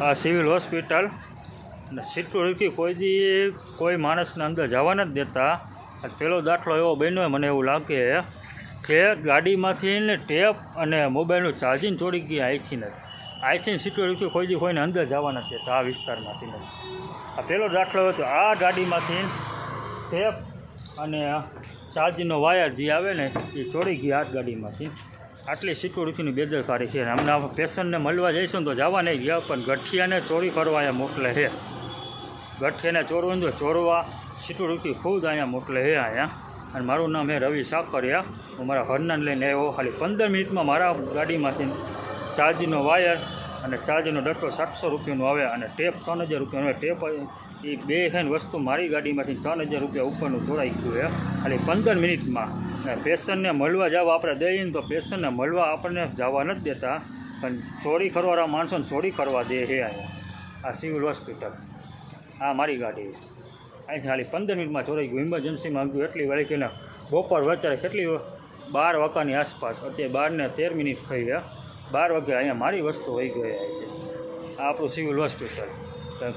આ civil hospital અને security કોઈ માણસને અંદર જવા નથી દેતા. પેલો દાખલો એવો બન્યો મને એવું લાગે કે ગાડીમાંથી ને ટેપ અને મોબાઈલનું ચાર્જિંગ ચોરી ગઈ અહીંથી સિક્યુરિટી કોઈને અંદર જવા નથી દેતા આ વિસ્તારમાંથી નથી. આ પહેલો દાખલો હતો. આ ગાડીમાંથી ટેપ અને ચાર્જિંગનો વાયર જે આવે ને એ ચોરી ગઈ આ ગાડીમાંથી. આટલી સિક્યુરિટીની બેદરકારી છે. હમણાં પેશન્ટને મળવા જઈશું તો જવા નહીં ગયા, પણ ગઠિયાને ચોરી કરવા અહીંયા મોકલે છે. ગઠિયાને ચોરવું તો ચોરવા સિક્યુરિટી ખુદ અહીંયા મોકલે છે અહીંયા. અને મારું નામ છે રવિ સાકરિયા. હું મારા ઘરનાને લઈને આવ્યો. ખાલી 15 મિનિટમાં મારા ગાડીમાંથી ચાર્જિંગનો વાયર અને ચાર્જિંગનો ડટ્ટો 700 રૂપિયાનો આવે અને ટેપ 3000 રૂપિયાનો આવે. ટેપ એ બે છે વસ્તુ મારી ગાડીમાંથી 3000 રૂપિયા ઉપરનું ચોરાઈ ગયું છે ખાલી 15 મિનિટમાં. અને પેશન્ટને મળવા જવા આપણે દઈએ ને તો પેશન્ટને મળવા આપણને જવા નથી દેતા, પણ ચોરી કરવાવાળા માણસોને ચોરી કરવા દે છે અહીંયા. આ સિવિલ હોસ્પિટલ આ મારી ગાડી અહીંથી ખાલી 15 મિનિટમાં ચોરાઈ ગયું. ઇમરજન્સીમાં ગયું એટલી વાળી કે બપોર વચ્ચે કેટલી 12 વાગ્યાની આસપાસ. અત્યારે 12 ને 13 મિનિટ થઈ ગયા. 12 વાગે અહીંયા મારી વસ્તુ વહી ગઈ છે. આ આપણું સિવિલ હોસ્પિટલ.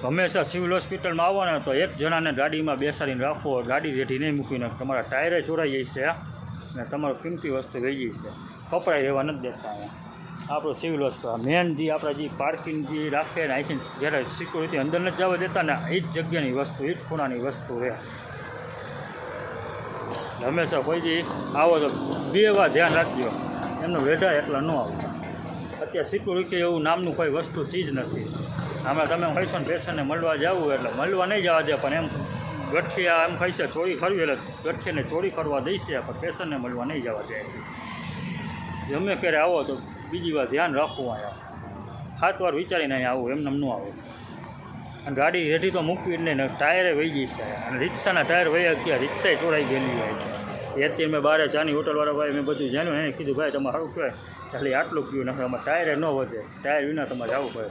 હંમેશા સિવિલ હોસ્પિટલમાં આવવાના તો એક જણાને ગાડીમાં બેસાડીને રાખો. ગાડી રેઠી નહીં મૂકીને તમારા ટાયરે ચોરાઈ જાય છે અને તમારું કિંમતી વસ્તુ વહી જાય છે. કપડાં રહેવા નથી દેતા અહીંયા. આપણું સિવિલ હોસ્પિટલ મેન જે આપણે જે પાર્કિંગ જે રાખે ને અહીંથી જ્યારે સિક્યુરિટી અંદર નથી જવા દેતા ને એ જ જગ્યાની વસ્તુ એ જ ખૂણાની વસ્તુ રહે. હંમેશા કોઈ જે આવો તો 2 વાર ધ્યાન રાખજો. એમનો વેઢા એટલા ન આવતા. અત્યારે સિક્યુરિટી એવું નામનું કોઈ વસ્તુ ચીજ નથી. હમણાં તમે કહીશો ને પેશન્ટને મળવા જવું એટલે મળવા નહીં જવા દે, પણ એમ ગઠિયા એમ કહીશે ચોરી કરવી એટલે ગઠિયાને ચોરી કરવા દઈશે, પણ પેશન્ટને મળવા નહીં જવા દે. ગમે ક્યારે આવો તો બીજી વાર ધ્યાન રાખવું. અહીંયા 7 વાર વિચારીને અહીંયા આવું, એમને ન આવું. અને ગાડી રેડી તો મૂકવી જ નહીં ને ટાયરે વહી ગઈ છે. અને રિક્ષાના ટાયર વહી ગયા, રિક્ષાએ ચોરાઈ ગયેલી હોય છે. અત્યારે મેં બહાર ચાની હોટલવાળા ભાઈ મેં બધું જાણ્યું. એને કીધું ભાઈ તમારે સારું કહેવાય ખાલી આટલું પીવું નથી, આમાં ટાયરે ન વધે, ટાયર વિના તમારે જવું પડે.